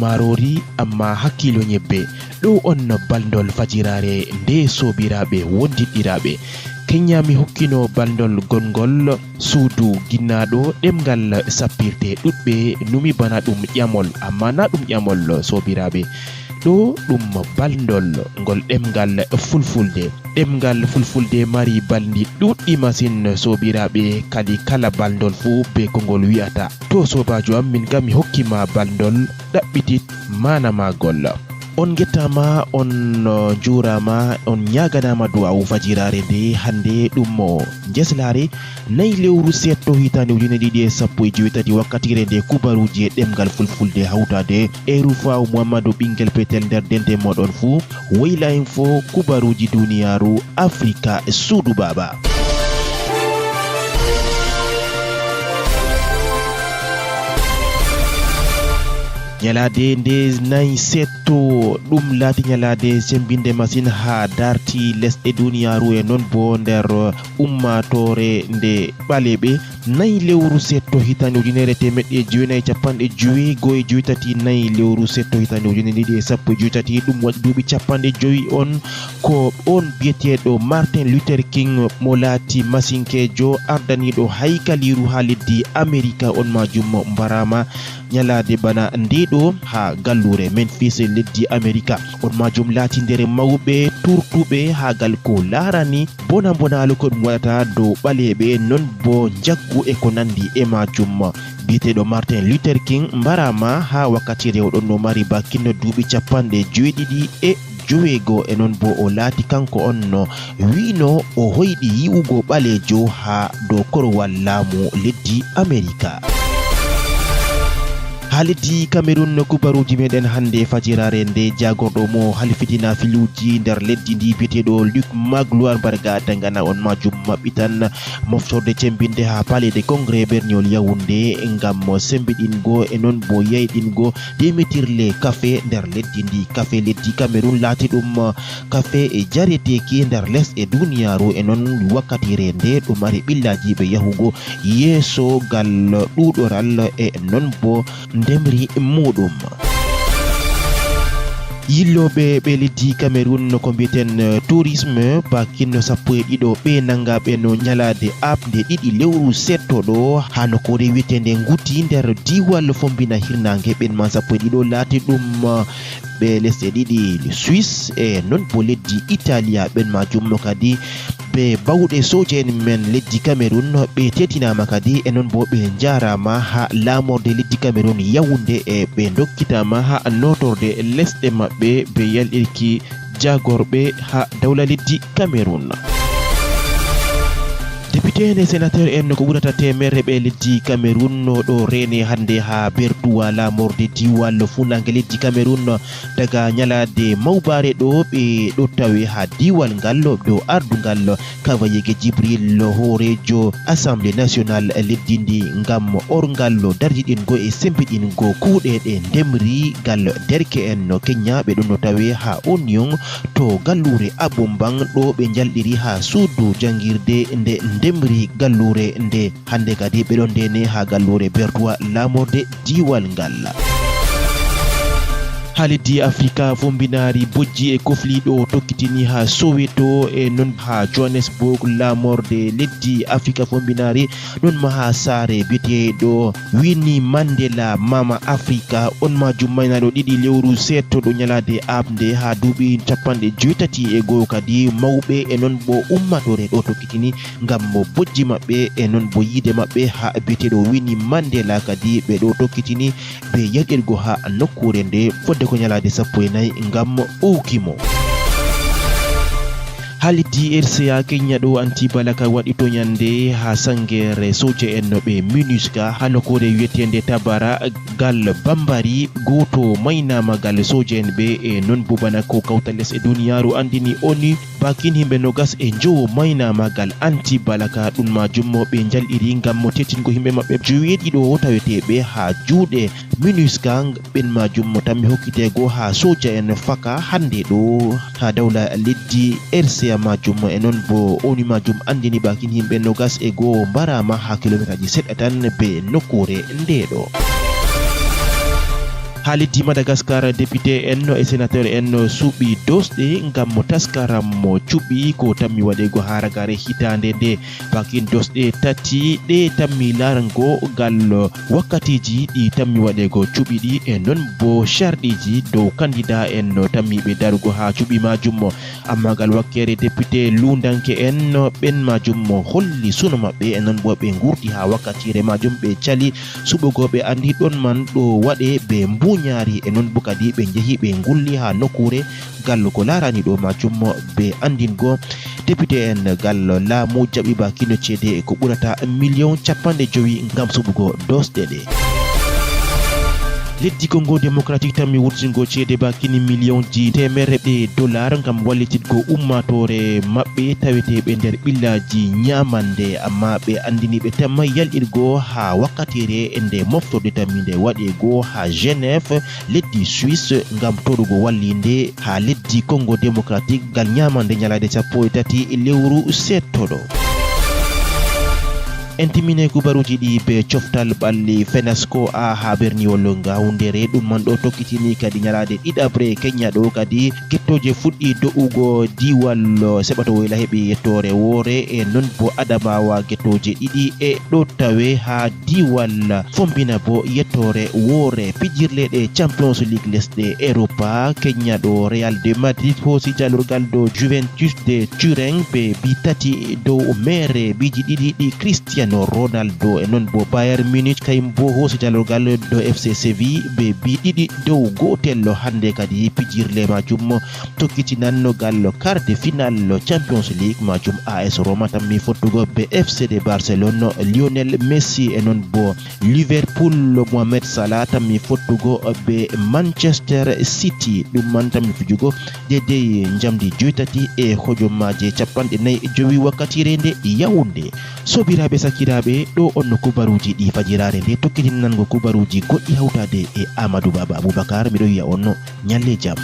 Marori amma hakkilo nyebbe ɗo on baldol fajirare nde sobiraɓe wondidiraɓe kenyami hokkino baldol gongol suudu ginnaɗo ɗemgal sappirte ɗuɗɓe numi bana ɗum ƴamol amma na ɗum ƴamol sobiraɓe ɗo ɗum baldol ngol ɗemgal fulfulde mari baldi ɗuɗɗi masin sobiraɓe kadi kala baldol fu be ko ngol wi'ata to sobajo am min kam mi hokkima baldol ɗaɓɓitit mana magol on gettama on jurama on ñaganama du'awu fajirare nde hande ɗum jeslare nayi lewru setto hitande ujune ɗiɗi e sappo e jewetati wakkatire nde kubaruji e ɗemgal fulfulde hawtade e rufaw mouhamadou ɓinguel petel nder dente moɗon fu woyla en fo kubaruji duniyaru afrika suudu baba. ñalade nde nayi setto ɗum laati ñalade sembinde masin ha darti lesɗe duniyaru e non bo nder ummatore nde ɓaleɓe nayi lewru setto hitande ujunere temeɗɗe jeenayi capanɗe joweego e joetati nayi lewru setto hitande ujune ɗiɗi e sappo e joetati ɗum waɗi duuɓi capanɗe joyi on ko on biyeteɗo Martin Luther King mo laati masinkejo ardaniɗo haykaliru ha leddi America on majum mbarama ñalade bana ndeɗo ha gallure Memphis leddi America on majum laati nder mawɓe turtuɓe ha gal ko larani bonalu ko ɗum waɗata dow ɓaleɓe non bo jaggu e ko nandi e majum biyeteɗo Martin Luther King mbarama ha wakkatire oɗon no mari bakkinno duuɓi capanɗe joweeɗiɗi e joweego e non bo o laati kanko on no wino o hoyɗi yi'ugo ɓalejo ha dow korowal laamu leddi America. ha leddi Cameroun kubaruji meɗen hande fajirare nde jagorɗo mo halfitina filuji nder leddi ndi biyeteɗo Luc Magloire Barga dangana on majum mabɓitan moftorde cembinde ha palais de congrès berniol Yaoundé ngam sembiɗingo e non bo yayɗingo demetirle café nder leddi ndi café leddi Cameroun laati ɗum café e jareteki nder les e duniyaru e non wakkatire nde ɗum mari ɓillaji ɓe yahugo yeeso gal ɗuɗoral e non bo ndemri muɗum. yilloɓe ɓe leddi Cameroun ko mbiyeten tourisme bakkinno sappo e ɗiɗo ɓe nangaɓe no ñalade abde ɗiɗi lewru settoɗo ha nokkure wiyetende Nguti nder diwal fombina hirnangue ɓen man sappo e ɗiɗo laati ɗum ɓe lesɗe ɗiɗi Suisse e non bo leddi Italia ɓen majum no kadi ɓe bawɗe soje en men leddi Cameroun ɓe tetinama kadi e non bo ɓe jarama ha lamorde leddi Cameroun Yaoundé e ɓe dokkitama ha notorde lesɗe maɓɓe ɓe yalɗirki jagorɓe ha dawla leddi Cameroun. député ne sénateur en ko ɓurata temerre ɓe leddi Cameroun ɗo rene hande ha bertuwa lamorde diwal funangue leddi Cameroun daga ñalade mawbare ɗo ɓe ɗo tawe ha diwal ngal ɗo ardungal Kavayege Djibril horejo assemblée nationale leddi ndi ngam orgal darjiɗingo e sembiɗingo kuuɗe ɗe ndemri gal derke en Kenya ɓe ɗon no tawe ha Union to gallure Abombang ɗo ɓe jalɗiri ha suudu jangirde nde ndemri gallure nde hande kadi ɓeɗon ndene ha gallure bertuwa lamorde diwal ngal. ha leddi Afrika fombinari bojji e kofliɗo tokkitini ha Soweto e non ha Johannesburg lamorde leddi Afrika fombinari non ma ha saare biyeteɗo Winnie Mandela Mama Africa on majum maynaɗo ɗiɗi lewru settoɗo ñalade abde ha duuɓi capanɗe joetati e goho kadi mawɓe e non bo ummatore ɗo tokkitini ngam bojji maɓɓe e non bo yiide maɓɓe ha biyeteɗo Winnie Mandela kadi ɓe ɗo tokkitini ɓe yalɗirgo ha nokkure nde fodde ko ñalade sappo e nayyi ngam ukimo. haalidi RCA Kenya ɗo anti balaka waɗi to nyande ha sangere soje en ɓe MINUSCA ha nokkure wietende Tabara gal bambari goto maynama gal soje en ɓe e non bo bana ko kawta lesɗe duniyaru andini ONU bakin himɓe nogas e jowo maynama gal anti balaka ɗum majum ɓe jalɗiri ngam mo tettingo himɓe maɓɓe joweeɗiɗo taweteɓe ha juuɗe MINUSCA ɓen majum mo tammi hokkitego ha soja en faka hande ɗo ha dawla leddi RCA majum e non bo ONU majum andini bakin himɓe nogas e goho mbarama ha kilométre ji seɗɗa tan be nokkure ndeɗo. ha leddi Madagascar député en e sénateur en suuɓi dosɗe ngam mo taskaram mo cuɓi ko tammi waɗego ha ragare hitande nde bakin dosɗe tati ɗe tammi larango gal wakkatiji ɗi tammi waɗego cuɓi ɗi e non bo sharɗiji dow candidat en tammiɓe darugo ha cuɓi majum amma gal wakkere député lundanke en ɓen majum holli suno maɓɓe e non bo ɓe gurti ha wakkatire majum ɓe cali suɓogoɓe andi ɗon man ɗo waɗe ɓe ñaari e non bo kadi ɓe jeehi ɓe gulli ha nokkure gal ko larani ɗo majum ɓe andingo député en gal laamu jaɓi bakino ceede ko ɓurata million 50 ngam suɓugo dosɗe ɗe. leddi Congo démocratique tammi wurtingo ceede bakini million ji temerre $, ngam wallititgo ummatore maɓɓe taweteɓe nder ɓillaji ñamande amma ɓe andini ɓe tamma yalɗirgo ha wakkatire nde moftorde tammi nde waɗego ha Genève leddi Suisse ngam toɗugo wallinde ha leddi Congo démocratique gal ñamande ñalade 13 lewru settoɗo. en timmine kubaruji ɗi be coftal ɓalli Fenasco a ha berniwol Ngaoundéré ɗum man ɗo tokkitini kadi ñalade ɗiɗabre Kenya ɗo kadi kettoje fuɗɗi do'ugo diwal seɓato woyla heeɓi yettore woore e non bo Adamawa gettoje ɗiɗi e ɗo tawe ha diwal fombina bo yettore woore pijirle ɗe Champions League lesɗe Europa Kenya ɗo Real de Madrid hosi jalurgal do Juventus de Turin be bi tati dow mere biji ɗiɗi ɗi Cristiano Ronaldo e non bo Bayern Munich kayum bo hosi jalurgal do FC Seville be bi ɗiɗi dow gotel hande kadi pijirle majum tokkitinanno gal quart de finale Champions League majum AS Roma tammi fottugo be FC de Barcelone Lionel Messi e non bo Liverpool Mohamed Salah tammi fottugo be Manchester City ɗum man tammi fijugo dedei jamdi joytati e hojommaje 45 wakkatire nde Yaoundé. sobiraɓe sakiraɓe ɗo on kubaruji ɗi fajirare nde tokkitinnango kubaruji goɗɗi hawtade e Amadou Baba Aboubacar miɗo wiya on nyalle jam.